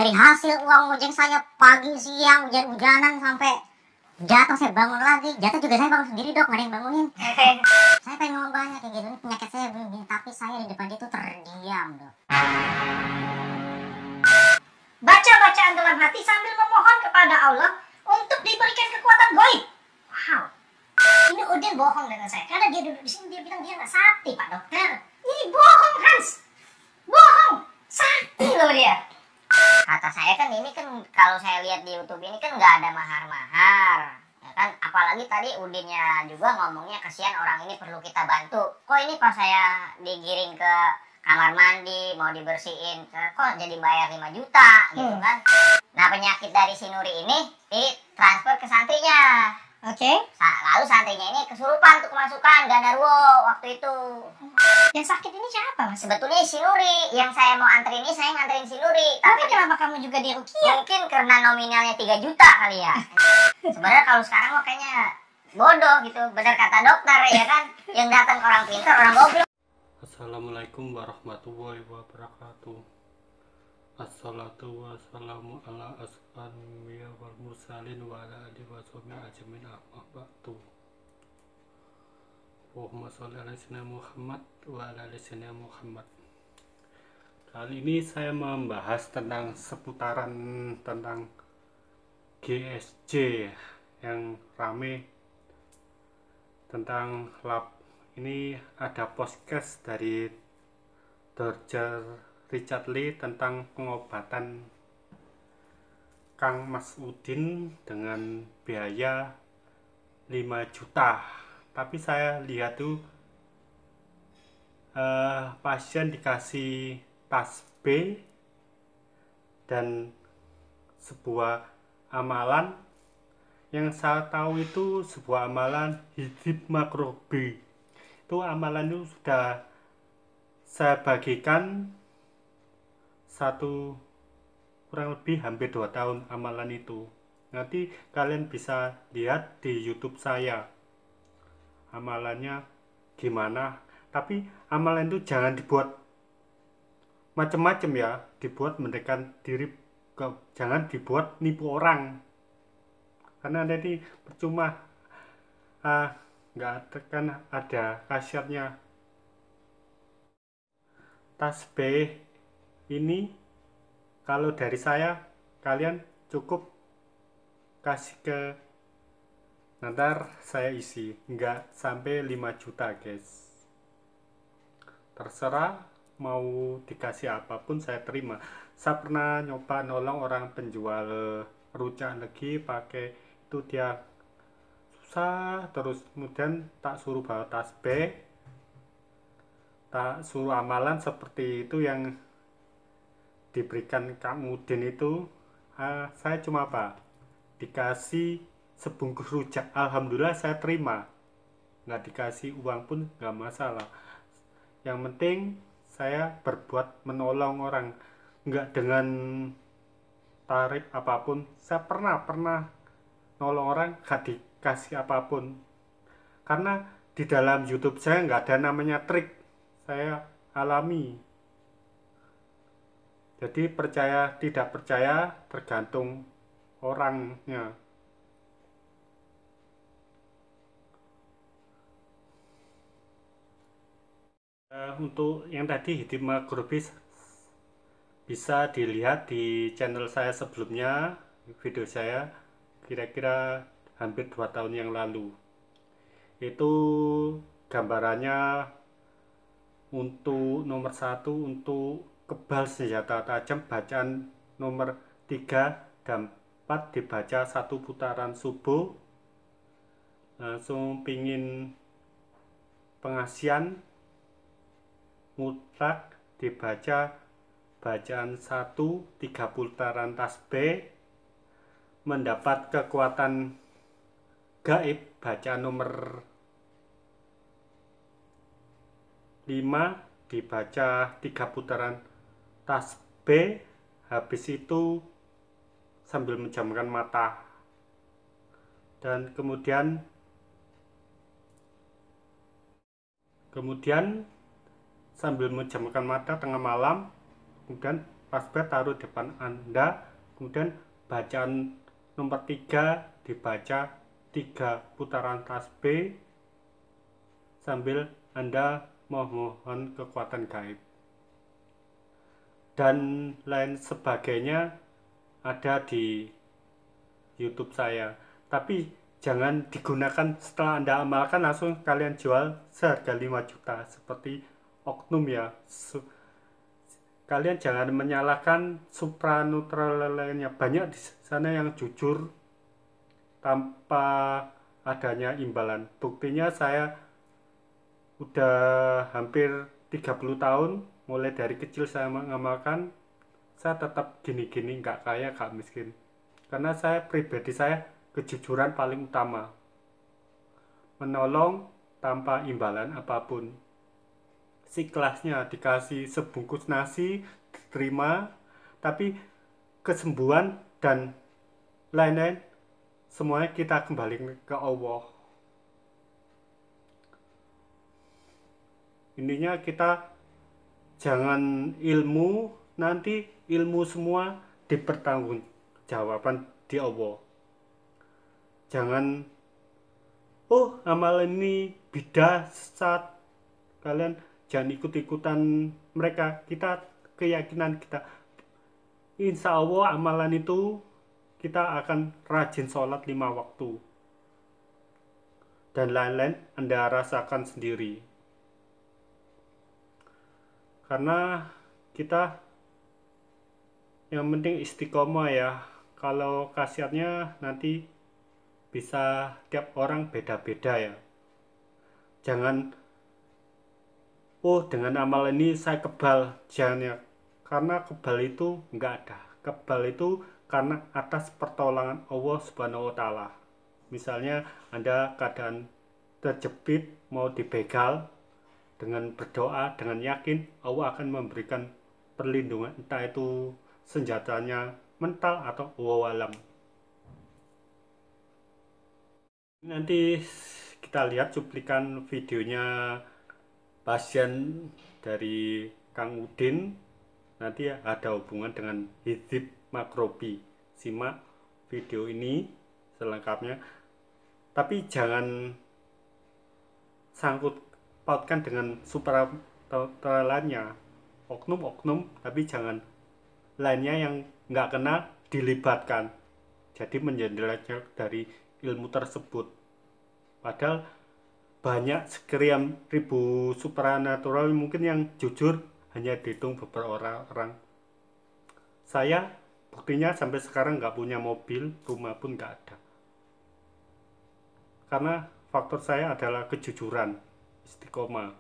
dari hasil uang ojek saya pagi siang hujan-hujanan sampai jatuh saya bangun lagi. Jatuh juga saya bangun sendiri dok, nggak ada yang bangunin. Saya pengen ngomong banyak kayak gitu, ini penyakit saya begini, tapi saya di depan dia tuh terdiam dok. Baca bacaan dalam hati sambil memohon kepada Allah untuk diberikan kekuatan goib. Wow, ini Udin bohong dengan saya karena dia duduk di sini dia bilang dia nggak sakti Pak Dokter. Ini bohong Hans, bohong, sakti loh dia. Kata saya kan ini kan kalau saya lihat di YouTube ini kan nggak ada mahar-mahar, ya kan? Apalagi tadi Udinnya juga ngomongnya kasihan orang ini perlu kita bantu. Kok ini pas saya digiring ke kamar mandi mau dibersihin, kok jadi bayar 5 juta gitu kan? Nah penyakit dari si Nuri ini ditransfer ke santrinya. Oke. Lalu santrinya ini kesurupan untuk kemasukan gandarwo waktu itu. Yang sakit ini siapa mas? Sebetulnya si Nuri, yang saya mau anterin ini saya nganterin si Nuri. Tapi kenapa kamu juga di Rukia? Mungkin karena nominalnya 3 juta kali ya. Sebenarnya kalau sekarang mah kayaknya bodoh gitu. Benar kata dokter ya kan. Yang datang orang pintar, orang goblok. Assalamualaikum warahmatullahi wabarakatuh. Assalatu wassalamu ala asfalmiya wal mursalin wa ala alihi wa sahbihi ajmain amma ba'du. Allahumma sholli ala sayyidina Muhammad wa ala ali sayyidina Muhammad. Kali ini saya membahas tentang seputaran tentang GSJ yang rame tentang lab. Ini ada podcast dari Dr. Richard Lee tentang pengobatan Kang Mas Udin dengan biaya 5 juta. Tapi saya lihat tuh pasien dikasih tasbih dan sebuah amalan yang saya tahu itu sebuah amalan hijab makrobi. Itu amalan itu sudah saya bagikan kurang lebih hampir 2 tahun amalan itu. Nanti kalian bisa lihat di YouTube saya amalannya gimana. Tapi amalan itu jangan dibuat macam-macam ya, dibuat mendekatkan diri, jangan dibuat nipu orang, karena nanti percuma, nggak akan ada khasiatnya. Tasbih ini kalau dari saya kalian cukup kasih ke nanti saya isi, nggak sampai 5 juta guys, terserah mau dikasih apapun saya terima. Saya pernah nyoba nolong orang penjual rujak lagi pakai itu, dia susah terus, kemudian tak suruh bawa tasbih, tak suruh amalan seperti itu yang diberikan Kang Udin itu. Saya cuma dikasih sebungkus rujak, alhamdulillah saya terima, nggak dikasih uang pun nggak masalah. Yang penting saya berbuat menolong orang, nggak dengan tarif apapun. Saya pernah nolong orang nggak dikasih apapun, karena di dalam YouTube saya nggak ada namanya trik, saya alami. Jadi percaya tidak percaya tergantung orangnya. Untuk yang tadi hijab makrobi bisa dilihat di channel saya sebelumnya, video saya kira-kira hampir 2 tahun yang lalu. Itu gambarannya untuk nomor 1 untuk kebal senjata tajam, bacaan nomor 3 dan 4 dibaca 1 putaran subuh. Langsung pingin pengasian mutlak dibaca bacaan 1 3 putaran tasbih. Mendapat kekuatan gaib bacaan nomor 5 dibaca 3 putaran tasbih. Habis itu sambil menjamkan mata, dan kemudian sambil menjamkan mata tengah malam, kemudian tasbih taruh depan Anda, kemudian bacaan nomor 3 dibaca 3 putaran tasbih sambil Anda memohon kekuatan gaib. Dan lain sebagainya ada di YouTube saya. Tapi jangan digunakan setelah Anda amalkan langsung kalian jual seharga 5 juta seperti oknum ya. Kalian jangan menyalahkan supranatural lainnya. Banyak di sana yang jujur tanpa adanya imbalan. Buktinya saya udah hampir 30 tahun, mulai dari kecil saya mengamalkan, saya tetap gini-gini, nggak kaya, nggak miskin. Karena saya pribadi saya kejujuran paling utama. Menolong tanpa imbalan apapun. Seikhlasnya dikasih sebungkus nasi, diterima, tapi kesembuhan dan lain-lain semuanya kita kembali ke Allah. Intinya kita jangan ilmu, nanti ilmu semua dipertanggungjawaban di Allah. Jangan, oh amal ini bidah, sesat, kalian jangan ikut-ikutan mereka. Kita keyakinan kita, insya Allah amalan itu kita akan rajin sholat 5 waktu dan lain-lain Anda rasakan sendiri. Karena kita yang penting istiqomah ya. Kalau khasiatnya nanti bisa tiap orang beda-beda ya. Jangan, oh dengan amal ini saya kebal, jangan ya. Karena kebal itu enggak ada. Kebal itu karena atas pertolongan Allah Subhanahu wa Ta'ala. Misalnya Anda keadaan terjepit mau dibegal, dengan berdoa, dengan yakin Allah akan memberikan perlindungan, entah itu senjatanya mental atau wawalam. Nanti kita lihat cuplikan videonya pasien dari Kang Udin, nanti ada hubungan dengan hizib makrobi. Simak video ini selengkapnya, tapi jangan sangkut pautkan dengan supranatural-nya, oknum-oknum, tapi jangan lainnya yang nggak kena dilibatkan, jadi menjelajah dari ilmu tersebut. Padahal banyak sekian ribu supranatural mungkin yang jujur hanya dihitung beberapa orang. Saya buktinya sampai sekarang nggak punya mobil, rumah pun nggak ada, karena faktor saya adalah kejujuran, istiqomah.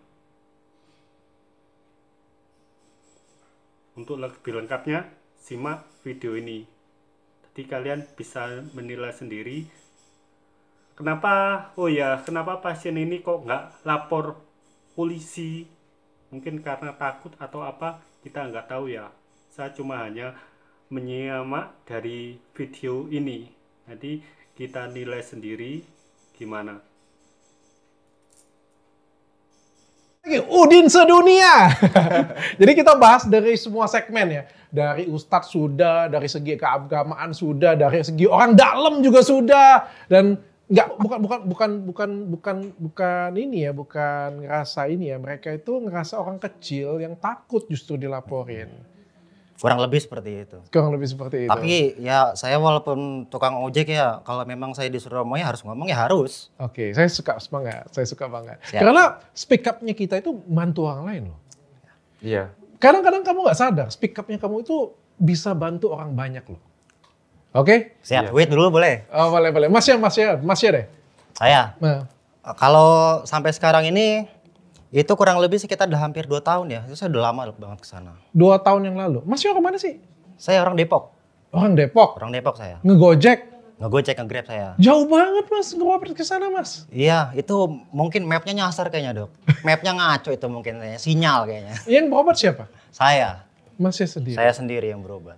Untuk lebih lengkapnya simak video ini, jadi kalian bisa menilai sendiri kenapa, oh ya, kenapa pasien ini kok nggak lapor polisi. Mungkin karena takut atau apa, kita nggak tahu ya. Saya cuma hanya menyimak dari video ini, nanti kita nilai sendiri gimana. Udin sedunia. Jadi kita bahas dari semua segmen ya. Dari ustadz sudah, dari segi keagamaan sudah, dari segi orang dalam juga sudah. Dan bukan ini ya, bukan ngerasa ini ya. Mereka itu ngerasa orang kecil yang takut justru dilaporin. Kurang lebih seperti itu. Kurang lebih seperti itu. Tapi ya saya walaupun tukang ojek ya, kalau memang saya disuruh ngomong ya harus ngomong ya harus. Oke, saya suka semangat, saya suka banget. Siap. Karena speak up-nya kita itu bantu orang lain loh. Iya. Kadang-kadang kamu nggak sadar, speak up-nya kamu itu bisa bantu orang banyak loh. Oke? Siap, Iya. wait dulu boleh. Oh, boleh. Mas ya deh. Saya, Nah, kalau sampai sekarang ini, itu kurang lebih sekitar udah hampir 2 tahun ya. Itu saya udah lama banget ke sana. 2 tahun yang lalu. Mas orang mana sih? Saya orang Depok. Orang Depok. Orang Depok saya. Ngegojek. Ngegojek, nge-grab saya. Jauh banget mas, nge ke sana mas. Iya, itu mungkin mapnya nyasar kayaknya dok. Mapnya ngaco itu mungkin kayaknya. Sinyal kayaknya. Yang berobat siapa? Saya. Masnya sendiri. Saya sendiri yang berobat.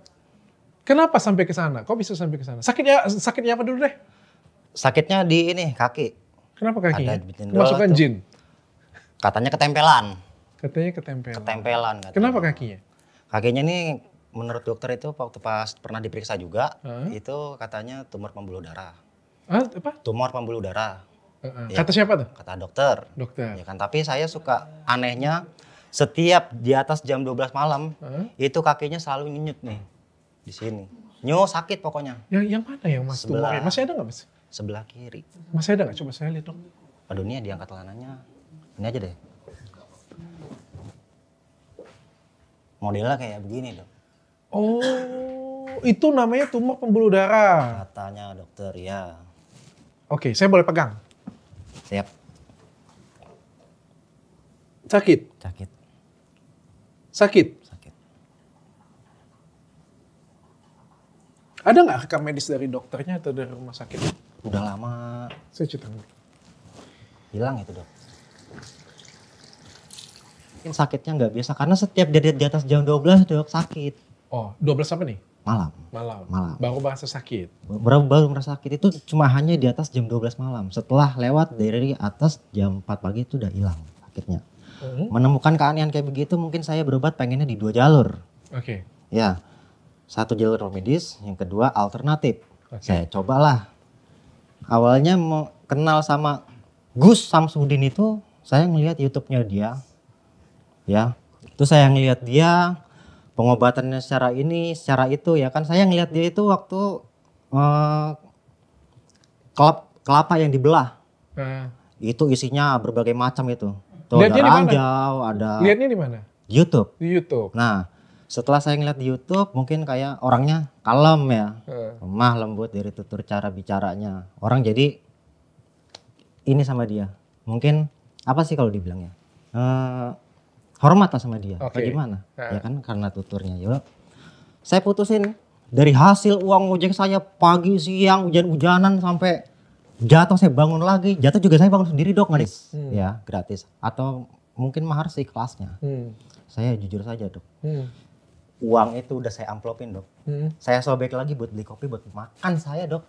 Kenapa sampai ke sana? Kok bisa sampai ke sana? Sakitnya apa dulu deh? Sakitnya di ini, kaki. Kenapa kakinya? Ada jendol Kemasukan tuh. jin. Katanya ketempelan. Katanya ketempelan. Ketempelan. Katanya. Kenapa kakinya? Kakinya ini menurut dokter itu waktu pas pernah diperiksa juga, Hah? itu katanya tumor pembuluh darah. Apa? Tumor pembuluh darah, Ya. Kata siapa tuh? kata dokter. Dokter. Ya kan, tapi saya suka anehnya setiap di atas jam 12 malam itu kakinya selalu nyut nih di sini. Sakit pokoknya. Yang mana yang mas Sebelah. tumornya? Masih ada nggak mas? Sebelah kiri. Masih ada nggak? Coba saya lihat dong. Aduh, ini diangkat lananya. Ini aja deh. Modelnya kayak begini, Dok. Oh, itu namanya tumor pembuluh darah. Katanya dokter, ya. Oke, saya boleh pegang. Siap. Sakit, Sakit. sakit. Sakit. Ada nggak rekam medis dari dokternya atau dari rumah sakit? Udah lama Saya cuci tangan. hilang itu, Dok. Mungkin sakitnya nggak biasa karena setiap di atas jam 12, Dok, sakit. Oh, 12 apa nih? Malam. Malam. Baru bahasa sakit. Baru merasa sakit itu cuma hanya di atas jam 12 malam. Setelah lewat dari atas jam 4 pagi itu udah hilang sakitnya. Menemukan keanehan kayak begitu mungkin saya berobat pengennya di 2 jalur. Oke. Ya, 1 jalur medis, yang kedua alternatif. Oke. Saya cobalah. Awalnya mau kenal sama Gus Samsudin itu, saya ngelihat YouTube-nya dia. Ya, itu saya ngelihat dia pengobatannya secara ini, secara itu ya kan. Saya ngelihat dia itu waktu kelapa yang dibelah. Itu isinya berbagai macam itu. Tuh, Lihatnya ada di mana? ranjau, ada Lihatnya di mana? YouTube. Di YouTube. Nah, setelah saya ngeliat di YouTube, mungkin kayak orangnya kalem ya, lemah lembut dari tutur cara bicaranya. Orang jadi ini sama dia. Mungkin apa sih kalau dibilangnya? Hormat lah sama dia. Oke. Bagaimana? Ya kan karena tuturnya. Yuk, saya putusin dari hasil uang ojek saya pagi siang hujan-hujanan sampai jatuh saya bangun lagi. Jatuh juga saya bangun sendiri, Dok, gratis. Ya, gratis. Atau mungkin mahar sih kelasnya. Saya jujur saja, Dok. Uang itu udah saya amplopin, Dok. Saya sobek lagi buat beli kopi buat makan saya, Dok.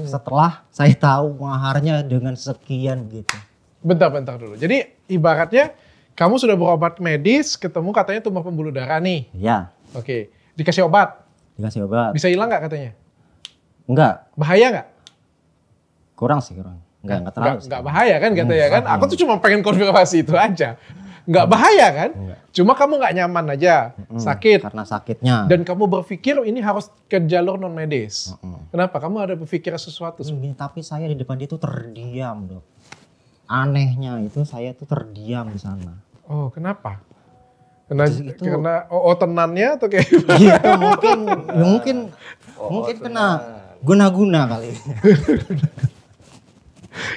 Setelah saya tahu maharnya dengan sekian gitu. Bentar dulu. Jadi ibaratnya kamu sudah berobat medis, ketemu katanya tumor pembuluh darah nih. Ya, Oke. Dikasih obat. dikasih obat. Bisa hilang nggak katanya? Enggak, Bahaya nggak? kurang sih, kurang. Enggak terlalu. sih. Nggak bahaya kan katanya kan? Enggak. Aku tuh cuma pengen konfirmasi itu aja. Nggak bahaya kan? Enggak. Cuma kamu nggak nyaman aja, sakit. Karena sakitnya. Dan kamu berpikir ini harus ke jalur non medis. Kenapa? Kamu ada berpikir sesuatu? Tapi saya di depan dia tuh terdiam, Dok. Anehnya itu saya tuh terdiam di sana. Oh, kenapa? Karena, Itu- karena tenannya atau kayak Gitu, mungkin kena guna-guna kali.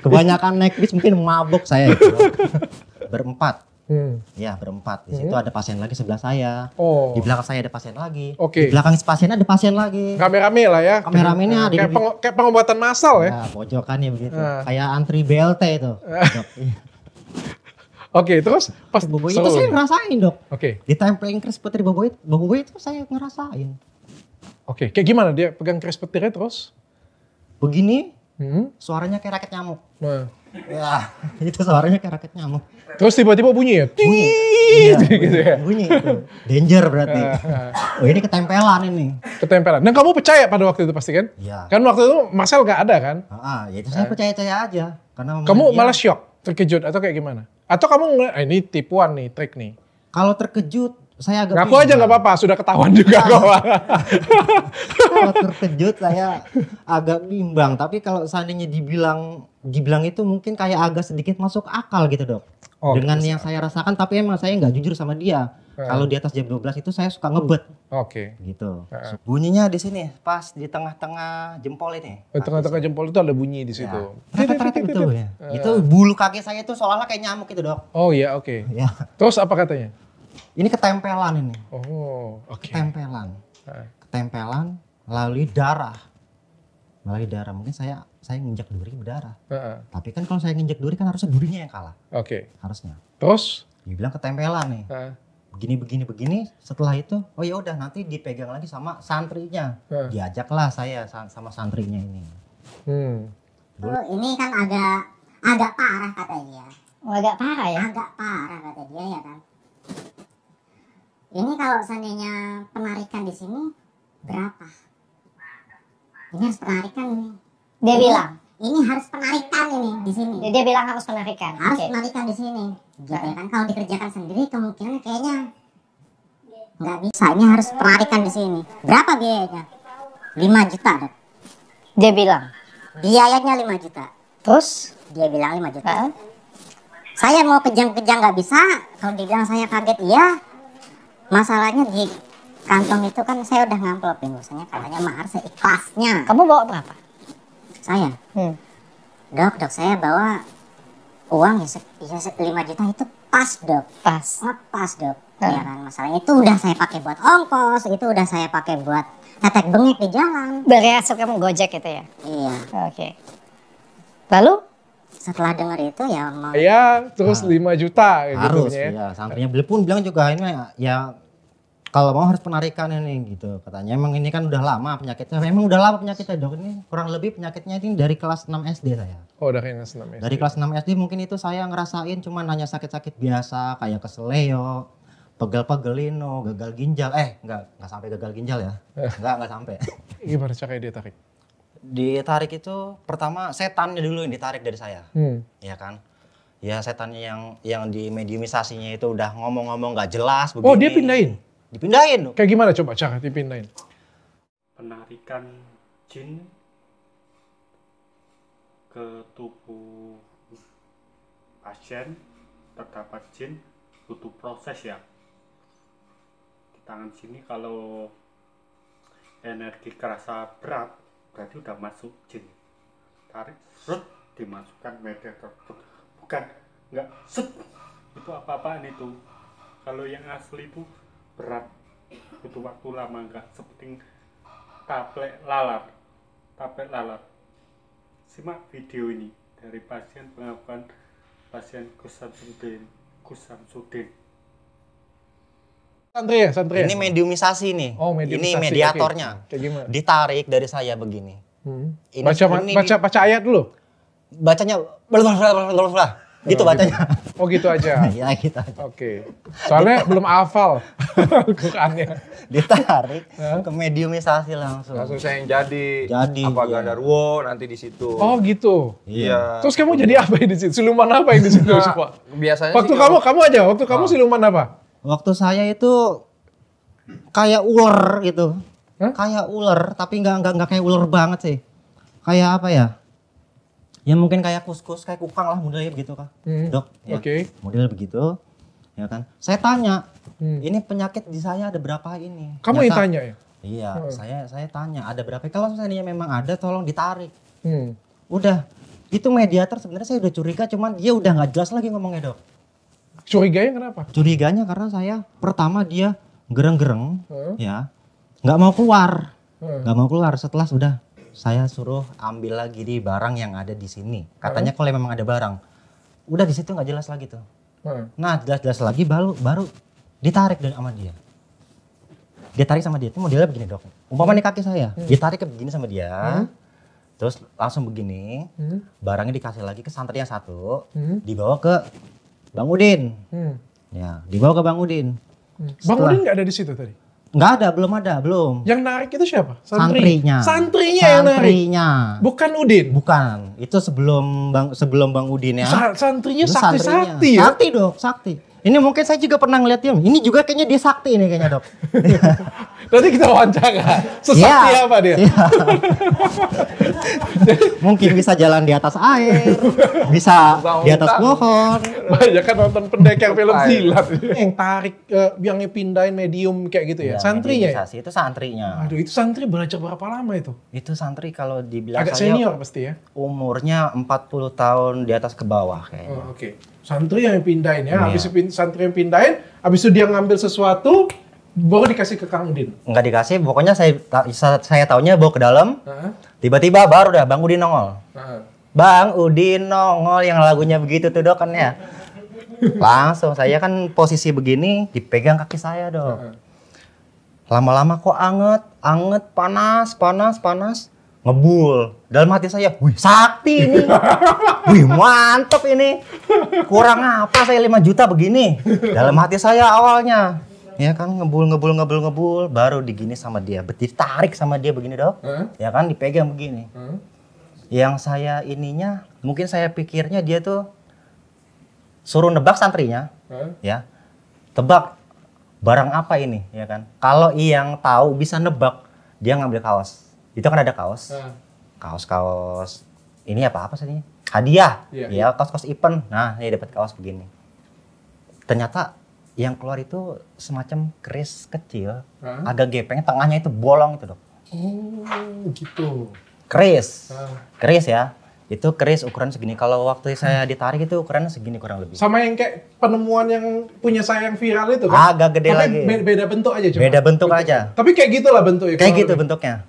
Kebanyakan naik bis mungkin mabuk saya itu. Berempat. Ya, berempat. Di situ ada pasien lagi sebelah saya. Oh. Di belakang saya ada pasien lagi. Oke. Di belakang pasien ada pasien lagi. Rame-rame lah ya. Kameramennya ada kayak, di- kayak pengobatan massal ya. Ya, pojokannya begitu. Ah. Kayak antri BLT itu. Dok. Iya. Oke, terus pas Bobo itu seru saya nih. ngerasain, Dok. Oke. Ditempelin kris petir bobo itu saya ngerasain. Oke, kayak gimana dia pegang keris petirnya terus? Begini, Hmm. suaranya kayak raket nyamuk. Nah. Ya, itu suaranya kayak raket nyamuk. Terus tiba-tiba bunyi ya? Bunyi. Tiit, gitu ya. Bunyi itu. Danger berarti. Oh, ini ketempelan ini. Ketempelan. Dan kamu percaya pada waktu itu pasti kan? Iya. Kan waktu itu Marcel gak ada kan? Ya itu saya percaya-percaya aja. Karena Kamu dia- malah shock, terkejut atau kayak gimana? Atau kamu ngeliat, ini tipuan nih, trik nih. Kalau terkejut, saya agak Ngaku aja nggak apa-apa, sudah ketahuan juga kok. Kalau terkejut saya agak bimbang. Tapi kalau seandainya dibilang itu mungkin kayak agak sedikit masuk akal gitu, Dok. Oh, Dengan bisa. yang saya rasakan, tapi emang saya nggak jujur sama dia. Kalau di atas jam 12 itu saya suka ngebet Oke. gitu. Bunyinya di sini, pas di tengah-tengah jempol ini. Di tengah-tengah jempol itu ada bunyi di situ. Tet-tet gitu ya. Itu bulu kaki saya itu seolah-olah kayak nyamuk gitu, Dok. Oh iya, oke. Ya. Terus apa katanya? Ini ketempelan ini. Oh, oke. Ketempelan. Ah. Ketempelan melalui darah. Melalui darah. Mungkin saya nginjak duri berdarah. Heeh. Tapi kan kalau saya nginjak duri kan harusnya durinya yang kalah. Oke. Harusnya. Terus? Dibilang ketempelan nih. Ah. Begini. Setelah itu, oh ya udah nanti dipegang lagi sama santrinya. Ah. Diajaklah saya sama santrinya ini. Hmm. Oh, ini kan agak parah kata dia. Oh, agak parah ya. Agak parah kata dia ya kan. Ini kalau seandainya penarikan di sini berapa? Ini harus penarikan ini. Dia bilang. Ini harus penarikan ini di sini. Dia bilang harus penarikan. Harus Oke. penarikan di sini. Gitu kan, kalau dikerjakan sendiri kemungkinan kayaknya nggak bisa. Ini harus penarikan di sini. Berapa biayanya? 5 juta, Dok. Dia bilang. Biayanya 5 juta. Terus? Dia bilang 5 juta. Heeh. Saya mau kejang-kejang nggak bisa. Kalau dibilang saya kaget, iya. Masalahnya di kantong itu kan saya udah ngamplopin. Biasanya katanya mahar seikhlasnya. Kamu bawa berapa? Saya, dok, saya bawa uang ya 5 juta itu pas, Dok. Pas. Pas, Dok. Ya kan, masalahnya itu udah saya pakai buat ongkos, itu udah saya pakai buat tetek bengek di jalan. Dari hasil kamu gojek itu ya? Iya. Oke. Lalu? Setelah dengar itu ya mau Ya, terus 5 juta gitu Harus ya. ya, santrinya beli pun bilang juga ini ya kalau mau harus penarikan ini gitu. Katanya emang ini kan udah lama penyakitnya. Emang udah lama penyakitnya, Dok. Ini kurang lebih penyakitnya ini dari kelas 6 SD saya. Oh, dari kelas 6 SD. Dari kelas 6 SD mungkin itu saya ngerasain cuman hanya sakit-sakit biasa kayak keseleo, pegel-pegelino, gagal ginjal. Enggak sampai gagal ginjal ya. Enggak sampai. Gimana caranya dia tarik? Ditarik itu pertama setannya dulu yang ditarik dari saya. Ya kan? Ya setannya yang di mediumisasinya itu udah ngomong-ngomong nggak jelas begini. Oh, dia pindahin? Dipindahin. Kayak gimana coba cara dipindahin? Penarikan jin ke tubuh pasien, terdapat jin, butuh proses ya. Di tangan sini kalau energi kerasa berat, berarti udah masuk jin. Tarik, serut, dimasukkan media tersebut. Bukan, nggak set, itu apa-apaan itu. Kalau yang asli itu berat, butuh waktu lama, nggak seperti taplek lalat. Simak video ini dari pasien pengakuan pasien Gus Samsudin. Santri ya? Ini mediumisasi nih. Oh, mediumisasi. Ini mediatornya. Oke. Kayak gimana? Ditarik dari saya begini. Ini- Baca ayat dulu. Bacanya gitu bacanya. Oh, gitu aja. Ya gitu aja. Oke. Soalnya belum hafal Al-Qur'annya. Ditarik ke mediumisasi langsung. Langsung saya yang jadi. Jadi, Apa iya. Gandarwo nanti di situ. Oh, gitu. Iya. Terus kamu jadi apa di situ? Siluman apa yang di situ? Nah, Coba? biasanya Waktu sih kamu aja, waktu kamu siluman apa? Waktu saya itu kayak ular gitu. Hah? Kayak ular, tapi nggak kayak ular banget sih. Kayak apa ya? Ya mungkin kayak kuskus, kayak kukang lah modelnya begitu Kak. Dok, ya. Oke. Model begitu. Ya kan? Saya tanya, ini penyakit di saya ada berapa ini? Kamu yang Ternyata- tanya ya? Iya, saya tanya ada berapa? Kalau seandainya memang ada, tolong ditarik. Hmm. Udah, itu mediator sebenarnya saya udah curiga, cuman dia udah nggak jelas lagi ngomongnya Dok. Curiganya kenapa? Curiganya karena saya pertama dia gereng-gereng, ya, nggak mau keluar, Setelah sudah saya suruh ambil lagi di barang yang ada di sini. Katanya kalau memang ada barang, udah di situ nggak jelas lagi tuh. Nah jelas-jelas lagi baru ditarik dari sama dia. Dia tarik sama dia itu modelnya begini Dok. Umpama nih kaki saya, ditarik ke begini sama dia, terus langsung begini, barangnya dikasih lagi ke santri yang satu, dibawa ke Bang Udin. Ya, dibawa ke Bang Udin. Bang Udin nggak ada di situ tadi? Nggak ada, belum. Yang narik itu siapa? Santrinya. Santrinya yang narik. Santrinya. Bukan Udin. Bukan, itu sebelum Bang Udin ya. Santrinya Itu sakti-sakti ya? Sakti Dok, sakti. Ini mungkin saya juga pernah ngeliat dia. Ini juga kayaknya dia sakti ini kayaknya Dok. Nanti kita wawancara. Sesakti Iya. apa dia? Iya. Mungkin bisa jalan di atas air, bisa di atas pohon. Banyak kan nonton pendekar film silat. Yang tarik, yang pindahin medium kayak gitu ya? Ya, Santrinya ya? mediumisasi itu santrinya. Aduh, itu santri belajar berapa lama itu? Itu santri kalau dibilang Agak saya senior pasti ya? umurnya 40 tahun di atas ke bawah kayaknya. Oh, oke. Santri yang pindahin ya, Iya. habis santri yang pindahin, habis itu dia ngambil sesuatu, baru dikasih ke Kang Udin. Enggak dikasih, pokoknya saya taunya bawa ke dalam. Heeh. Tiba-tiba baru dah Bang Udin nongol. Heeh. Bang Udin nongol yang lagunya begitu tuh Dok kan ya. Langsung saya kan posisi begini dipegang kaki saya Dok. Lama-lama kok anget, panas. Ngebul. Dalam hati saya, wih sakti ini. Wih mantep ini. Kurang apa saya 5 juta begini. Dalam hati saya awalnya. Ya kan ngebul, baru digini sama dia, ditarik sama dia begini dok. Ya kan dipegang begini. Yang saya ininya, mungkin saya pikirnya dia tuh suruh nebak santrinya, ya. Tebak barang apa ini, ya kan. Kalau yang tahu bisa nebak, dia ngambil kaos. Itu kan ada kaos. Kaos ini apa sih? Hadiah. Ya, kaos event. Nah, ini dapat kaos begini. Ternyata yang keluar itu semacam keris kecil, agak gepeng, tengahnya itu bolong itu dok. Oh gitu. Keris ya, itu keris ukuran segini. Kalau waktu saya ditarik itu ukurannya segini kurang lebih. Sama yang kayak penemuan yang punya saya yang viral itu kan? Agak gede lagi. Beda bentuk aja cuma. Beda bentuk aja. Tapi kayak gitulah bentuknya. Kayak gitu bentuknya.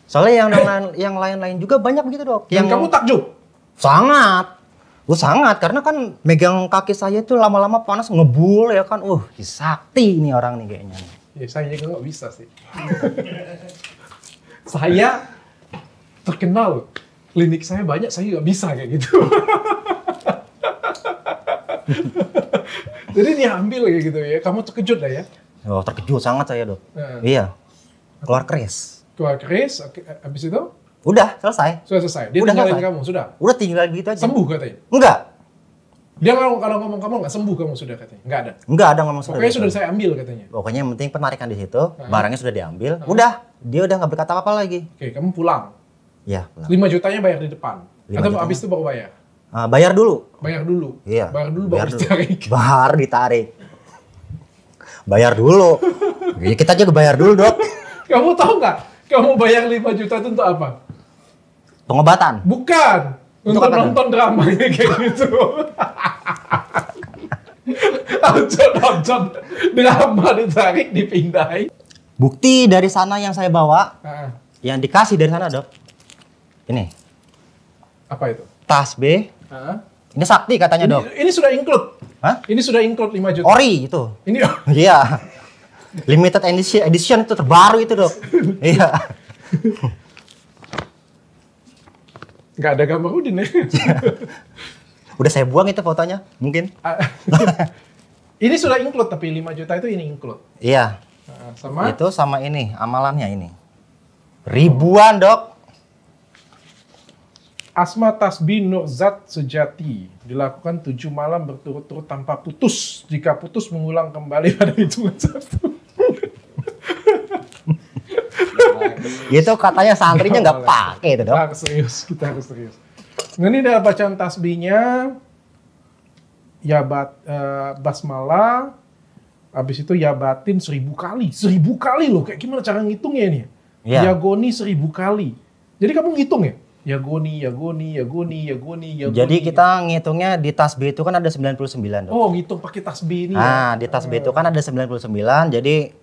Soalnya yang lain-lain juga banyak begitu dok. Dan kamu takjub? Sangat. Sangat, karena kan megang kaki saya itu lama-lama panas ngebul ya kan. Sakti ini orang nih kayaknya. Ya saya juga nggak bisa sih. Saya terkenal, klinik saya banyak, saya nggak bisa kayak gitu. Jadi dia ambil kayak gitu ya, kamu terkejut lah ya? Terkejut sangat saya dok. Iya, keluar keris. Keluar keris, habis itu? Udah selesai. Sudah selesai. Dia udah tinggalin selesai. kamu, sudah? Udah tinggal gitu aja. Sembuh katanya? Enggak. Dia kalau ngomong kamu nggak sembuh kamu sudah katanya? Nggak ada? Enggak ada ngomong sudah. Pokoknya sudah saya ambil katanya? Pokoknya yang penting penarikan di situ, barangnya sudah diambil. Udah, dia udah nggak berkata apa lagi. Oke, kamu pulang? Iya, pulang. 5 jutanya bayar di depan? 5 Atau jutanya. habis itu baru bayar? Bayar dulu. Bayar dulu? Iya. Bayar dulu baru ditarik? Baru ditarik. Bayar dulu. Ya, kita juga bayar dulu dok. Kamu tahu nggak? Kamu bayar 5 juta itu untuk apa? Pengobatan. Bukan. Untuk nonton drama kayak gitu. Nonton drama ditarik, dipindahin. Bukti dari sana yang saya bawa, yang dikasih dari sana dok. Ini. Apa itu? Tas B. Ini sakti katanya dok. Ini sudah include. Hah? Ini sudah include 5 juta. Ori itu. Ini Iya. Limited edition itu terbaru itu dok. Iya. nggak ada gambar Udin ya. Udah saya buang itu fotonya, mungkin. Ini sudah include, tapi 5 juta itu ini include. Iya. Sama? Itu sama ini, amalannya ini. Ribuan dok. Asma tasbih Nurzat sejati. Dilakukan 7 malam berturut-turut tanpa putus. Jika putus mengulang kembali pada hitungan 1. Itu katanya santrinya nggak pakai itu dok. Kita harus serius. Nah, ini adalah bacaan tasbihnya. Ya basmalah. Habis itu ya batin 1000 kali. 1000 kali loh. Kayak gimana cara ngitungnya ini? Ya. Yagoni 1000 kali. Jadi kamu ngitung ya? Yagoni. Jadi kita ngitungnya di tasbih itu kan ada 99 dok. Oh, ngitung pakai tasbih ini Nah, ya? di tasbih itu kan ada 99, jadi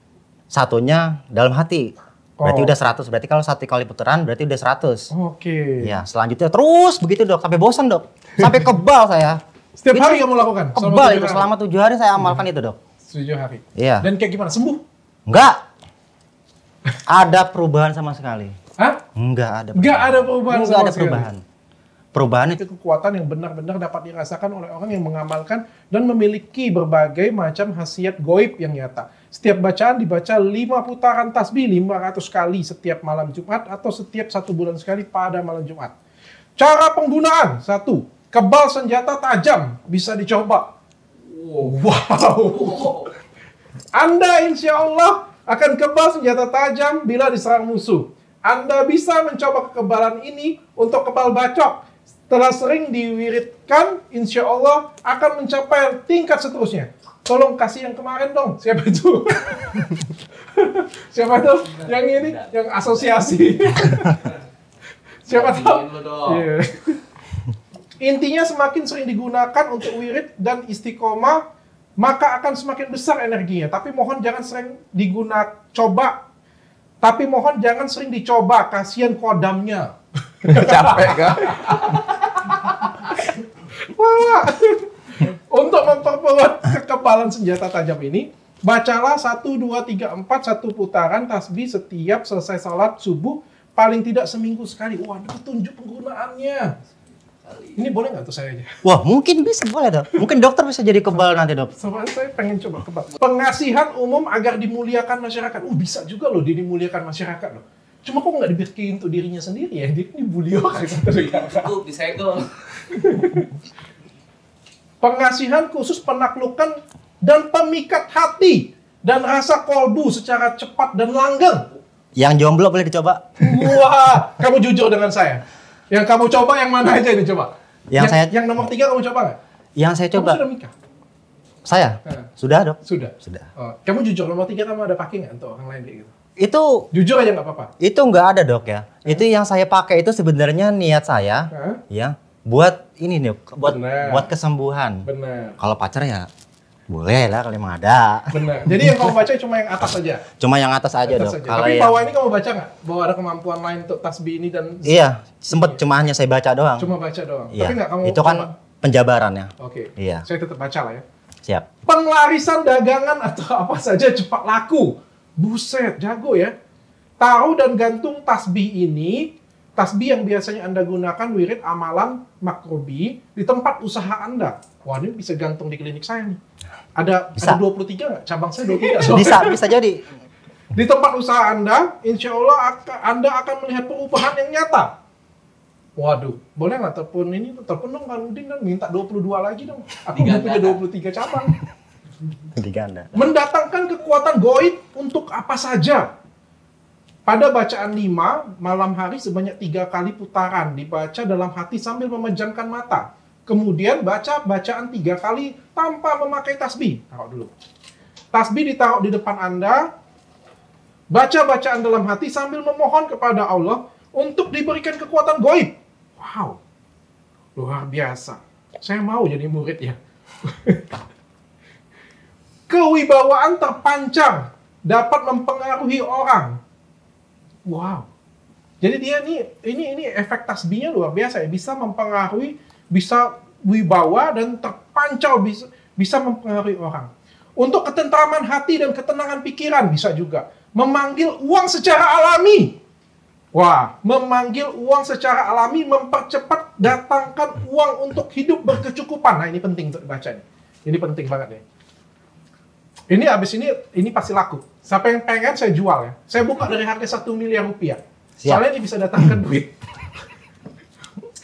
satunya dalam hati. Berarti udah 100. Berarti kalau 1 kali putaran berarti udah 100. Oke. Ya, selanjutnya terus begitu dok, sampai bosan dok. Sampai kebal saya. Setiap hari kamu lakukan? Kebal itu, selama 7 hari saya amalkan itu dok. 7 hari? Iya. Dan kayak gimana? Sembuh? Enggak. Ada perubahan sama sekali. Hah? Enggak ada. Enggak ada perubahan Enggak sama ada sekali? perubahan. Perubahan Itu kekuatan yang benar-benar dapat dirasakan oleh orang yang mengamalkan dan memiliki berbagai macam khasiat goib yang nyata. Setiap bacaan dibaca 5 putaran tasbih 500 kali setiap malam Jumat atau setiap 1 bulan sekali pada malam Jumat. Cara penggunaan, 1. Kebal senjata tajam, bisa dicoba. Wow. Anda insya Allah akan kebal senjata tajam bila diserang musuh. Anda bisa mencoba kekebalan ini untuk kebal bacok. Setelah sering diwiridkan, insya Allah akan mencapai tingkat seterusnya. Tolong kasih yang kemarin dong. Siapa itu? Siapa itu? Yang ini? Yang asosiasi. Siapa tahu? Yeah. Intinya semakin sering digunakan untuk wirid dan istiqomah, maka akan semakin besar energinya. Tapi mohon jangan sering coba. Tapi mohon jangan sering dicoba, kasihan kodamnya. Capek kan? Wah. Untuk memperkuat kekebalan senjata tajam ini, bacalah 1, 2, 3, 4 1 putaran tasbih setiap selesai salat subuh, paling tidak seminggu sekali. Wah, ada petunjuk penggunaannya. Ini boleh nggak tuh saya aja? Wah, mungkin bisa, boleh dok. Mungkin dokter bisa jadi kebal nanti dok. Soalnya saya pengen coba kebal. Pengasihan umum agar dimuliakan masyarakat. Bisa juga loh dia dimuliakan masyarakat loh. Cuma kok nggak dibikin untuk dirinya sendiri ya? Dia dimuliakan. Cukup disegel. Pengasihan khusus penaklukan dan pemikat hati dan rasa kolbu secara cepat dan langgeng. Yang jomblo boleh dicoba. Wah, kamu jujur dengan saya. Yang kamu coba yang mana aja ini coba? Yang nomor 3 kamu coba nggak? Yang saya coba. Kamu sudah nikah? Saya? Sudah dok. Sudah. Oh, kamu jujur nomor 3 kamu ada pakai nggak untuk orang lain kayak gitu? Itu jujur aja nggak apa-apa. Itu nggak ada dok ya. Itu yang saya pakai itu sebenarnya niat saya, ya, buat ini nih, buat kesembuhan. Benar. Kalau pacar ya boleh lah kalau emang ada. Benar. Jadi yang kamu baca cuma yang atas aja. Cuma yang atas aja dok. Tapi bawah ini kamu baca nggak? Bahwa ada kemampuan lain untuk tasbih ini dan. Iya, sempet cuma hanya saya baca doang. Cuma baca doang. Iya. Tapi nggak kamu. Itu kan penjabarannya. Oke. Iya. Saya tetap baca lah ya. Siap. Penglarisan dagangan atau apa saja cepat laku. Buset, jago ya. Taruh dan gantung tasbih ini, tasbih yang biasanya Anda gunakan wirid amalan makrobi di tempat usaha Anda. Wah, ini bisa gantung di klinik saya nih. Ada 23 nggak? Cabang saya 23. Bisa jadi. Di tempat usaha Anda, insya Allah Anda akan melihat perubahan yang nyata. Waduh, boleh nggak telepon ini? Telepon dong Kang Udin dong, minta 22 lagi dong. Aku udah punya 23 cabang. Diganda. Mendatangkan kekuatan goib untuk apa saja. Pada bacaan 5, malam hari sebanyak 3 kali putaran. Dibaca dalam hati sambil memejamkan mata. Kemudian baca bacaan 3 kali tanpa memakai tasbih. Taruh dulu. Tasbih ditaruh di depan Anda. Baca bacaan dalam hati sambil memohon kepada Allah untuk diberikan kekuatan goib. Wow, luar biasa. Saya mau jadi murid ya. Kewibawaan terpancar dapat mempengaruhi orang. Wow. Jadi dia ini efek tasbihnya luar biasa ya, bisa mempengaruhi, bisa wibawa dan terpancar, bisa mempengaruhi orang. Untuk ketentraman hati dan ketenangan pikiran bisa juga. Memanggil uang secara alami. Wah, memanggil uang secara alami mempercepat datangkan uang untuk hidup berkecukupan. Nah, ini penting untuk dibaca nih. Ini penting banget nih. Ini abis ini pasti laku. Siapa yang pengen saya jual ya. Saya buka dari harga 1 miliar rupiah. Siap. Soalnya ini bisa datangkan duit.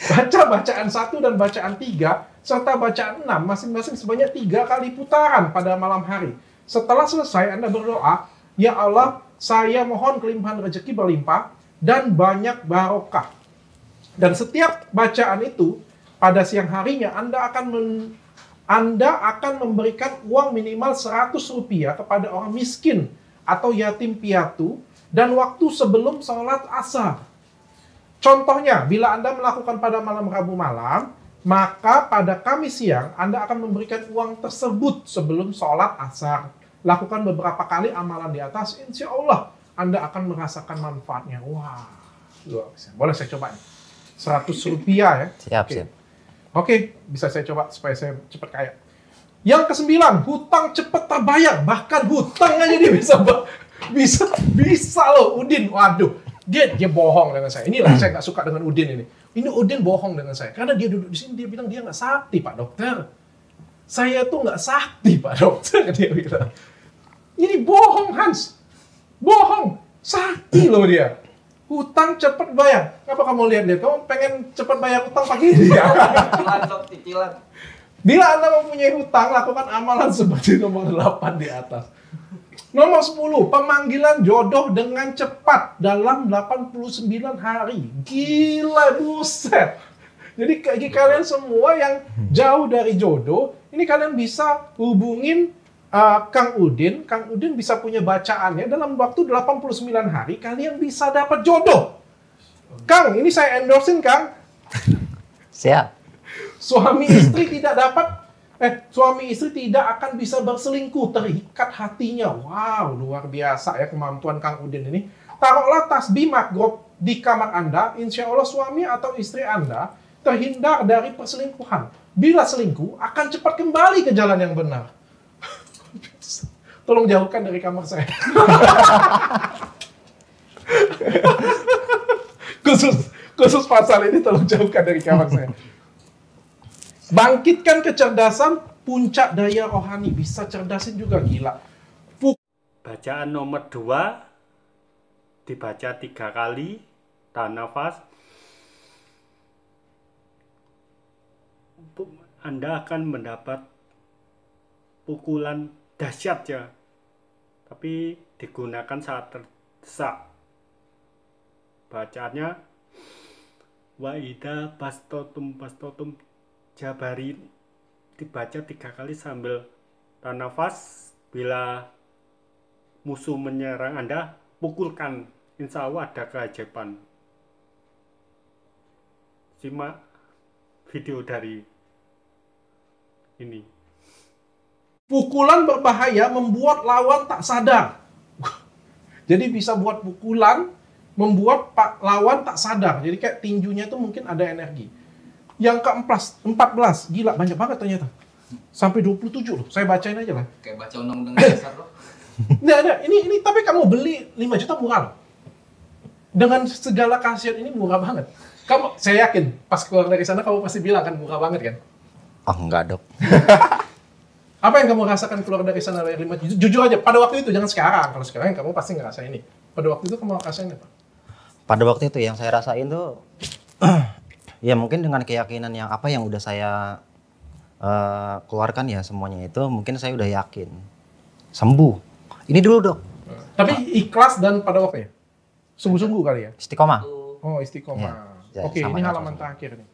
Baca bacaan 1 dan bacaan 3 serta bacaan 6 masing-masing sebanyak 3 kali putaran pada malam hari. Setelah selesai Anda berdoa, ya Allah, saya mohon kelimpahan rezeki berlimpah dan banyak barokah. Dan setiap bacaan itu pada siang harinya Anda akan memberikan uang minimal 100 rupiah kepada orang miskin atau yatim piatu dan waktu sebelum sholat asar. Contohnya, bila Anda melakukan pada malam Rabu malam, maka pada Kamis siang Anda akan memberikan uang tersebut sebelum sholat asar. Lakukan beberapa kali amalan di atas, insya Allah Anda akan merasakan manfaatnya. Wah, luar biasa. Boleh saya coba nih? 100 rupiah ya? Siap, Oke. siap. Oke, bisa saya coba supaya saya cepat kaya. Yang ke-9, hutang cepat terbayar. Bahkan hutang aja dia bisa loh, Udin. Waduh, dia bohong dengan saya. Inilah saya nggak suka dengan Udin ini. Ini Udin bohong dengan saya. Karena dia duduk di sini, dia bilang dia nggak sakti, Pak Dokter. Saya tuh nggak sakti, Pak Dokter. Dia bilang. Ini bohong, Hans. Bohong. Sakti loh dia. Hutang cepat bayar. Kenapa kamu lihat-lihat? Kamu pengen cepat bayar hutang pagi ini ya? Cicilan. Bila Anda mempunyai hutang, lakukan amalan seperti nomor 8 di atas. Nomor 10, pemanggilan jodoh dengan cepat dalam 89 hari. Gila, buset. Jadi bagi kalian semua yang jauh dari jodoh, ini kalian bisa hubungin Kang Udin. Kang Udin bisa punya bacaannya dalam waktu 89 hari, kalian bisa dapat jodoh. Kang, ini saya endorsein, Kang. Siap. Suami istri suami istri tidak akan bisa berselingkuh, terikat hatinya. Wow, luar biasa ya kemampuan Kang Udin ini. Taruhlah tasbih makrob di kamar Anda, insya Allah suami atau istri Anda terhindar dari perselingkuhan. Bila selingkuh, akan cepat kembali ke jalan yang benar. Tolong jauhkan dari kamar saya. Khusus pasal ini tolong jauhkan dari kamar saya. Bangkitkan kecerdasan, puncak daya rohani. Bisa cerdasin juga, gila. Bacaan nomor 2 dibaca 3 kali, tahan nafas. Anda akan mendapat pukulan dahsyat ya, tapi digunakan saat terdesak. Bacaannya wa idza bastotum jabarin, dibaca 3 kali sambil tahan nafas. Bila musuh menyerang Anda, pukulkan, insya Allah ada keajaiban. Simak video dari ini. Pukulan berbahaya membuat lawan tak sadar. Jadi bisa buat pukulan membuat lawan tak sadar. Jadi kayak tinjunya itu mungkin ada energi. Yang ke-14, gila banyak banget ternyata. Sampai 27 loh. Saya bacain aja lah. Kayak baca undang-undang dasar loh. Nah, ini tapi kamu beli 5 juta murah loh. Dengan segala khasiat ini murah banget. Saya yakin pas keluar dari sana kamu pasti bilang kan murah banget kan? Oh enggak dok. Apa yang kamu rasakan keluar dari sana dari 5 juta? Jujur aja, pada waktu itu, jangan sekarang. Kalau sekarang kamu pasti ngerasain ini. Pada waktu itu kamu ngerasain apa? Pada waktu itu yang saya rasain tuh, ya mungkin dengan keyakinan yang udah saya keluarkan ya semuanya itu, mungkin saya udah yakin sembuh. Ini dulu dok. Tapi ikhlas dan pada waktunya? Sungguh-sungguh kali ya? Istiqomah. Oh istiqomah. Ya, Oke, ini halaman terakhir nih.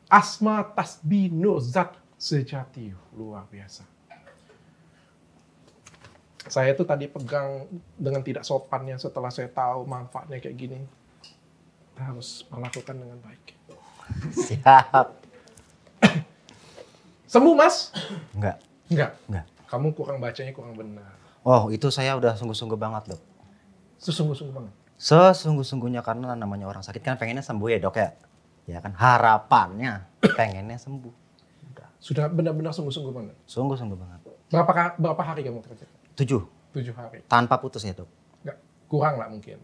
Asma tasbih nur zat sejati. Luar biasa. Saya tuh tadi pegang dengan tidak sopannya setelah saya tahu manfaatnya kayak gini. Kita harus melakukan dengan baik. Siap. Sembuh mas? Enggak. Enggak. Kamu kurang bacanya kurang benar. Oh itu saya udah sungguh-sungguh banget dok. Sesungguh-sungguh banget. Sesungguh-sungguhnya karena namanya orang sakit kan pengennya sembuh ya dok ya. Ya kan harapannya pengennya sembuh. Sudah benar-benar sungguh-sungguh banget. Sungguh-sungguh banget. Berapa hari kamu kerja? 7 hari. Tanpa putus ya dok. Enggak, kurang lah mungkin.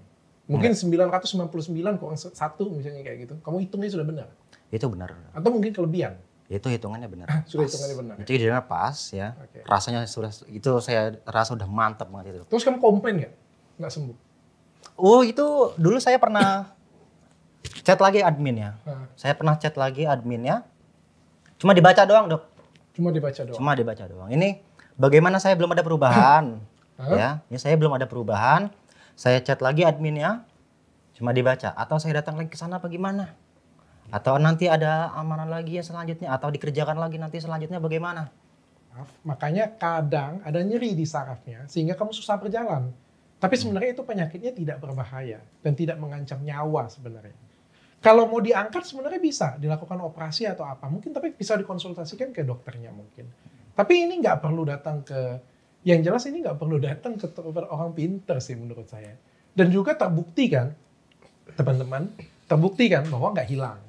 Mungkin 999 kurang 1 misalnya kayak gitu. Kamu hitungnya sudah benar. Itu benar. Atau mungkin kelebihan. Itu hitungannya benar. Sudah Pas. hitungannya benar. Itu hitungannya pas ya. Oke. Rasanya itu saya rasa udah mantap banget itu. Terus kamu komplain nggak? Nggak sembuh? Oh itu dulu saya pernah chat lagi adminnya. Nah, Saya pernah chat lagi adminnya. Cuma dibaca doang dok. cuma dibaca doang. Cuma dibaca doang. Ini bagaimana saya belum ada perubahan. Hah? Ya, ini saya belum ada perubahan. Saya chat lagi adminnya. Cuma dibaca. Atau saya datang lagi ke sana apa gimana? Atau nanti ada amanan lagi yang selanjutnya. Atau dikerjakan lagi nanti selanjutnya bagaimana? Makanya kadang ada nyeri di sarafnya sehingga kamu susah berjalan. Tapi sebenarnya itu penyakitnya tidak berbahaya dan tidak mengancam nyawa sebenarnya. Kalau mau diangkat sebenarnya bisa dilakukan operasi atau apa. Mungkin tapi bisa dikonsultasikan ke dokternya mungkin. Tapi ini nggak perlu datang ke, yang jelas ini nggak perlu datang ke orang pinter sih menurut saya. Dan juga terbukti kan, teman-teman, terbukti kan bahwa nggak hilang.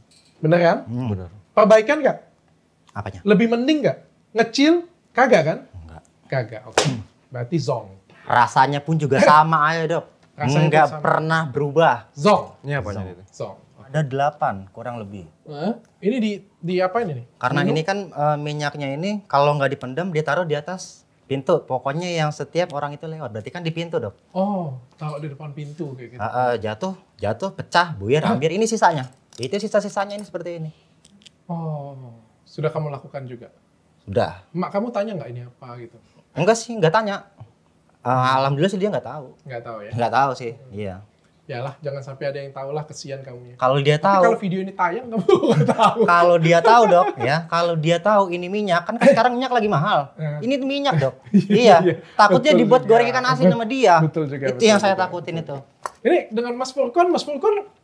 Bener kan? Benar. Perbaikan nggak? Apanya? Lebih mending nggak? Ngecil? Kagak kan? Enggak. Kagak, oke. Berarti zong. Rasanya pun juga sama aja dok. Rasanya Enggak pun sama. pernah berubah. Zong. Ini apanya itu? Zong. Ada 8 kurang lebih. Ini di apa ini nih? Karena Minum? ini kan minyaknya ini kalau nggak dipendam dia taruh di atas pintu. Pokoknya yang setiap orang itu lewat. Berarti kan di pintu dok. Oh, taruh di depan pintu kayak gitu. Jatuh, pecah, buyar, hampir. Ini sisanya. Itu sisa-sisanya ini seperti ini. Oh, sudah kamu lakukan juga. Sudah. Mak kamu tanya nggak ini apa gitu? Enggak sih, nggak tanya. Alhamdulillah sih dia nggak tahu. Nggak tahu ya. Nggak tahu sih, iya. Yalah, jangan sampai ada yang tahu lah, kesian kamu ya. Kalau dia Tapi kalau tahu, video ini tayang kamu nggak tahu. kalau dia tahu dok, ya. Kalau dia tahu ini minyak, kan sekarang minyak lagi mahal. Ini minyak dok. Iya. Takutnya Betul dibuat juga. goreng ikan asin sama dia. Betul juga. Itu yang saya takutin itu. Ini dengan Mas Purkon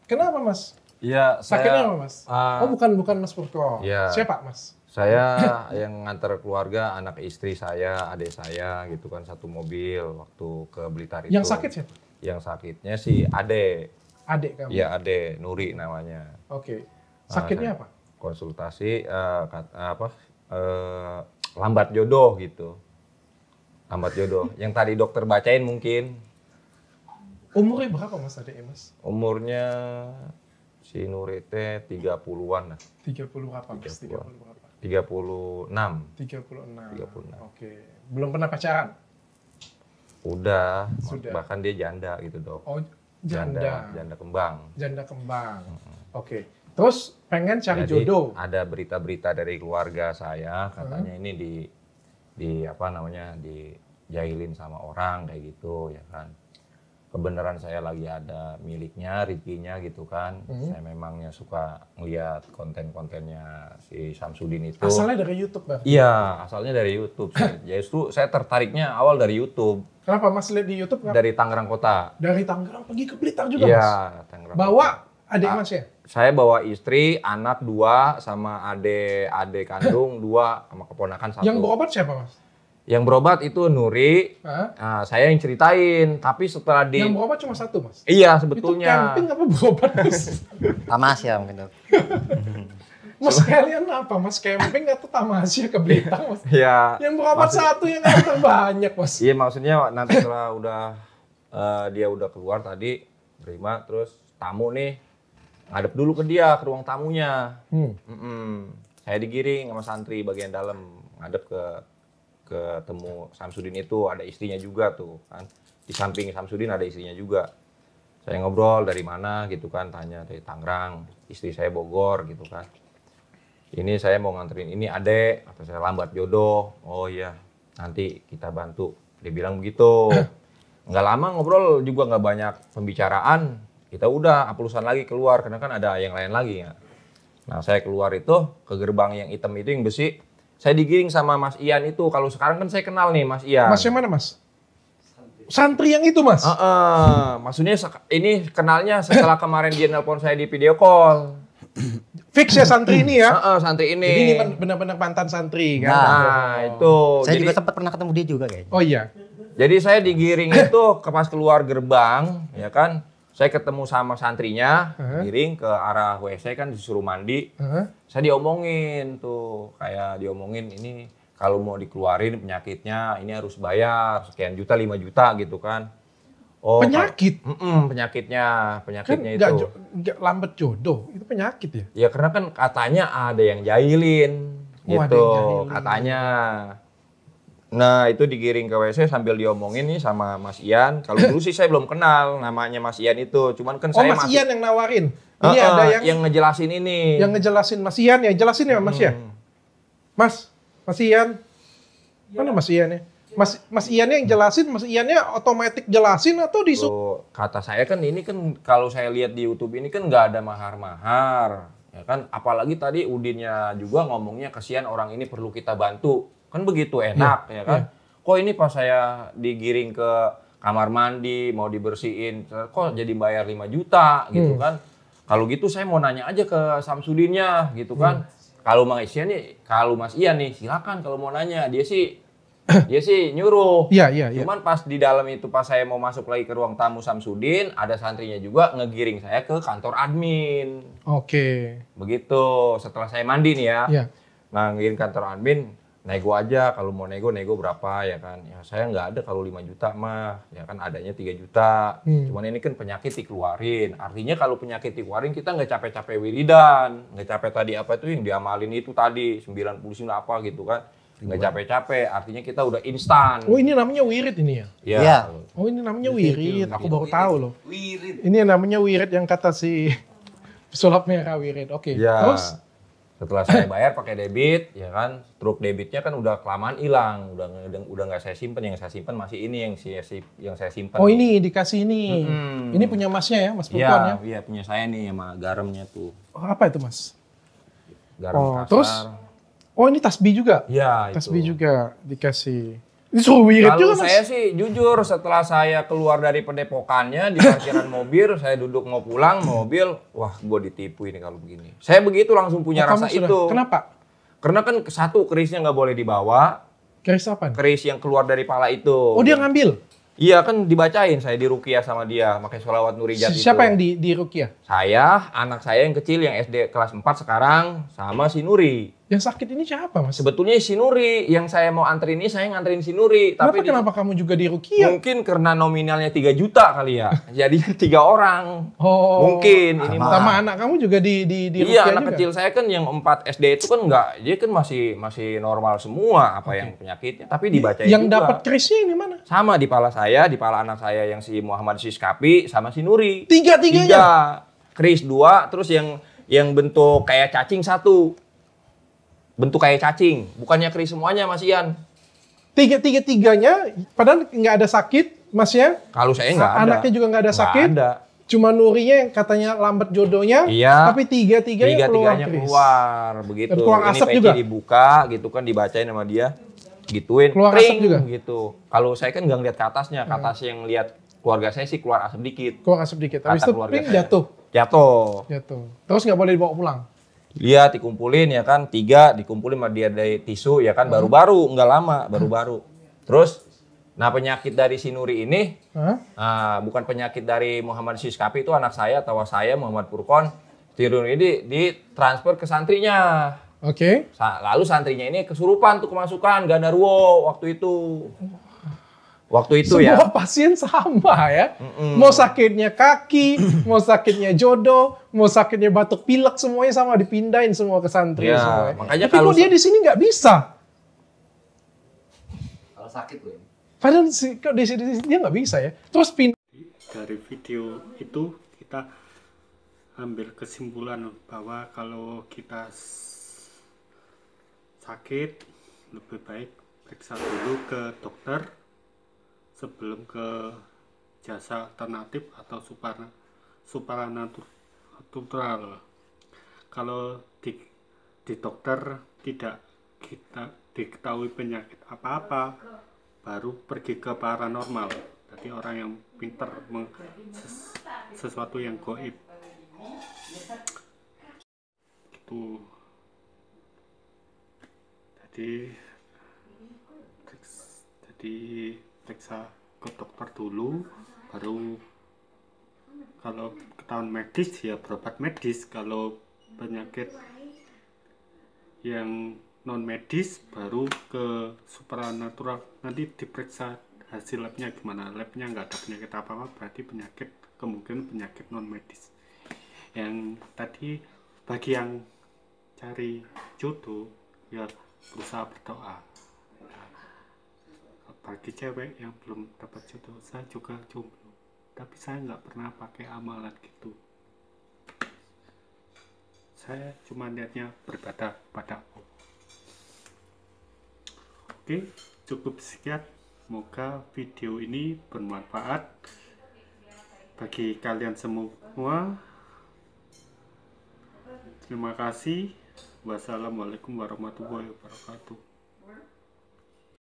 kenapa Mas? Iya, Sakitnya saya apa Mas? Oh bukan Mas Purkon. Iya. Siapa Mas? saya yang ngantar keluarga, anak istri saya, adik saya gitu kan satu mobil waktu ke Blitar itu. Yang sakit siapa? Yang sakitnya si Ade. Adik kamu? Iya, Ade, Nuri namanya. Oke. Sakitnya apa? Konsultasi lambat jodoh gitu. Lambat jodoh. Yang tadi dokter bacain mungkin. Umurnya berapa Mas adiknya Mas? Umurnya si Nuri teh 30-an lah. 30 berapa Mas? 30-an. 30 berapa? 36. 36. 36. Oke. Belum pernah pacaran? Sudah. Bahkan dia janda gitu, Dok. Oh, janda. Janda kembang. Janda kembang. Oke. Terus pengen cari Jadi, jodoh. ada berita-berita dari keluarga saya katanya ini di apa namanya dijailin sama orang kayak gitu ya kan. Kebenaran saya lagi ada miliknya, rezekinya gitu kan. Saya memangnya suka ngeliat konten-kontennya si Samsudin itu. Asalnya dari YouTube, Bang? Iya, asalnya dari YouTube. Justru saya tertariknya awal dari YouTube. Kenapa Mas lihat di YouTube? Kenapa? Dari Tangerang Kota. Dari Tangerang pergi ke Blitar juga, Iya, Mas? Tangerang. Bawa adik Mas ya? Saya bawa istri, anak 2, sama adik kandung 2, sama keponakan 1. Yang berobat siapa, Mas? Yang berobat itu Nuri. Nah, saya yang ceritain, tapi setelah Yang berobat cuma 1, Mas? Iya, Itu sebetulnya. camping apa berobat, Mas? Tamasya mungkin, Dok. Mas kalian apa, Mas? Camping atau tamasya ke Blitar, Mas? Iya. Yang berobat 1, yang nganter banyak, Mas. Iya, maksudnya nanti setelah dia udah keluar tadi, terima, terus tamu nih, ngadep dulu ke dia, ke ruang tamunya. Saya digiring sama santri bagian dalam, ngadep ketemu Samsudin itu, ada istrinya juga tuh kan. Di samping Samsudin ada istrinya juga. Saya ngobrol dari mana gitu kan, tanya dari Tangerang, istri saya Bogor gitu kan. Ini saya mau nganterin ini adek, atau saya lambat jodoh. Oh iya, nanti kita bantu. Dia bilang begitu. Nggak lama ngobrol juga nggak banyak pembicaraan. Kita udah aplusan lagi keluar, karena kan ada yang lain lagi ya. Nah saya keluar itu ke gerbang yang hitam itu yang besi. Saya digiring sama Mas Ian itu. Kalau sekarang kan saya kenal nih Mas Ian. Mas yang mana, Mas? Santri yang itu, Mas? Maksudnya ini kenalnya setelah kemarin dia nelpon saya di video call. Fix ya santri ini ya? Santri ini. Jadi ini benar-benar mantan santri kan? Nah, itu. Saya Jadi, juga sempat pernah ketemu dia juga kayaknya. Oh iya. jadi saya digiring itu pas keluar gerbang, ya kan. Saya ketemu sama santrinya, giring ke arah WC kan disuruh mandi. Saya diomongin tuh, kayak diomongin ini kalau mau dikeluarin penyakitnya ini harus bayar sekian juta, 5 juta gitu kan. Oh, Penyakit? Penyakitnya Kan itu. nggak lambat jodoh, itu penyakit ya? Ya karena kan katanya ada yang jahilin Oh, ada gitu, yang jahilin. katanya. Nah itu digiring ke WC sambil diomongin nih sama Mas Ian. Kalau dulu sih saya belum kenal namanya Mas Ian itu, cuman kan Oh, saya Mas masih Ian yang nawarin? Ini ada yang ngejelasin ini. yang ngejelasin Mas Ian ya? Jelasin ya Mas ya? Mas Ian. Mana Mas Ian ya? Mas Iannya yang jelasin, Mas Iannya otomatis jelasin atau Tuh, kata saya kan ini kan kalau saya lihat di YouTube ini kan nggak ada mahar-mahar. Ya kan, apalagi tadi Udinnya juga ngomongnya kasihan orang ini perlu kita bantu. Kan begitu enak ya kan. Kok ini pas saya digiring ke kamar mandi mau dibersihin kok jadi bayar 5 juta gitu kan. Kalau gitu saya mau nanya aja ke Samsudinnya gitu kan. Kalau Mas Ian nih silakan kalau mau nanya. Dia sih nyuruh. Iya. Cuman pas di dalam itu pas saya mau masuk lagi ke ruang tamu Samsudin, ada santrinya juga ngegiring saya ke kantor admin. Oke. Begitu, setelah saya mandi nih ya. Iya. Nah, ngirim kantor admin, nego aja kalau mau nego berapa ya kan. Ya saya nggak ada kalau 5 juta mah, ya kan adanya 3 juta. Cuman ini kan penyakit dikeluarin. Artinya kalau penyakit dikeluarin kita nggak capek-capek wiridan, nggak capek tadi apa itu yang diamalin itu tadi 99 apa gitu kan. Nggak capek-capek, artinya kita udah instan. Oh ini namanya wirid ini ya? Iya. Oh ini namanya wirid, aku baru tahu loh. Wirid. Ini yang namanya wirid yang kata si sulap merah wirid. Oke. Ya. Terus? Setelah saya bayar pakai debit, ya kan, truk debitnya kan udah kelamaan hilang, udah nggak saya simpen, yang saya simpen masih ini yang saya simpen. Oh ini dikasih ini. Ini punya masnya ya, Mas perempuan ya? Iya punya saya nih sama garamnya tuh. Oh, apa itu Mas? Garam kasar. Terus? Oh ini tasbih juga? Iya itu. Tasbih juga dikasih. Ini suruh wirid Kalau juga Mas? saya sih jujur setelah saya keluar dari pendepokannya di parkiran mobil, saya duduk mau pulang mobil, wah gue ditipu ini kalau begini. Saya begitu langsung punya Oh, rasa kamu sudah. itu. Kenapa? Karena kan satu kerisnya nggak boleh dibawa, Keris apa? keris yang keluar dari pala itu. Oh dia ngambil? Iya kan dibacain saya di Ruqyah sama dia, pakai sholawat Nurijat itu. Siapa yang di Ruqyah? Saya, anak saya yang kecil yang SD kelas 4 sekarang sama si Nuri. Yang sakit ini siapa, Mas? Sebetulnya si Nuri, yang saya mau anterin ini, saya nganterin si Nuri. Tapi Kenapa kamu juga di Rukia? Mungkin karena nominalnya 3 juta kali ya. Jadi 3 orang. Oh. Mungkin ini sama anak kamu juga di Rukia iya, anak juga? kecil saya kan yang 4 SD itu kan enggak, dia kan masih normal semua apa yang penyakitnya. Tapi dibacain yang juga. dapat krisnya ini mana? Sama di pala saya, di pala anak saya yang si Muhammad Siskapi sama si Nuri. Tiga-tiganya? 3. Kris 2, terus yang bentuk kayak cacing 1. Bentuk kayak cacing, bukannya kris semuanya, Mas Ian. Tiga-tiganya, padahal nggak ada sakit, Mas ya? Kalau saya nggak ada. Anaknya juga nggak ada sakit. Nggak ada. Cuma Nurinya yang katanya lambat jodohnya. Iya. Tapi tiga-tiganya keluar kris. keluar begitu. Dan keluar ini asap peci juga? dibuka, gitu kan dibacain sama dia, gituin. Keluar Pring, asap juga? Gitu. Kalau saya kan nggak ngeliat ke atasnya, ke atas yang lihat keluarga saya sih keluar asap dikit. Keluar asap dikit. Habis Kata itu keluarga pring saya. jatuh. Jatuh. Terus nggak boleh dibawa pulang. Lihat dikumpulin ya kan, 3 dikumpulin sama dia dari tisu ya kan, baru-baru, nggak lama, baru-baru. Terus, nah penyakit dari si Nuri ini, bukan penyakit dari Muhammad Siskapi, itu anak saya, tawa saya, Muhammad Furqon. Si Nuri ini ditransfer ke santrinya. Oke. Lalu santrinya ini kesurupan tuh kemasukan, gandarwo waktu itu. Waktu itu ya. Semua pasien sama ya. Mau sakitnya kaki, mau sakitnya jodoh, mau sakitnya batuk pilek, semuanya sama dipindahin semua ke santri Ya, semua. makanya tapi kalau kok dia di sini nggak bisa? Kalau sakit gue. Padahal kok di sini dia nggak bisa ya. Terus Dari video itu kita ambil kesimpulan bahwa kalau kita sakit lebih baik periksa dulu ke dokter sebelum ke jasa alternatif atau supranatural. Kalau di dokter tidak kita diketahui penyakit apa-apa, baru pergi ke paranormal. Jadi orang yang pinter sesuatu yang gaib. Gitu. Jadi periksa ke dokter dulu, baru kalau ketahuan medis ya berobat medis. Kalau penyakit yang non medis baru ke supranatural, nanti diperiksa hasil labnya gimana. Labnya nggak ada penyakit apa-apa, berarti kemungkinan penyakit non medis. Yang tadi bagi yang cari jodoh ya berusaha berdoa. Bagi cewek yang belum dapat jodoh, saya juga jomblo, tapi saya nggak pernah pakai amalan gitu. Saya cuma niatnya beribadah pada Allah. Oke, cukup sekian. Semoga video ini bermanfaat bagi kalian semua. Terima kasih. Wassalamualaikum warahmatullahi wabarakatuh.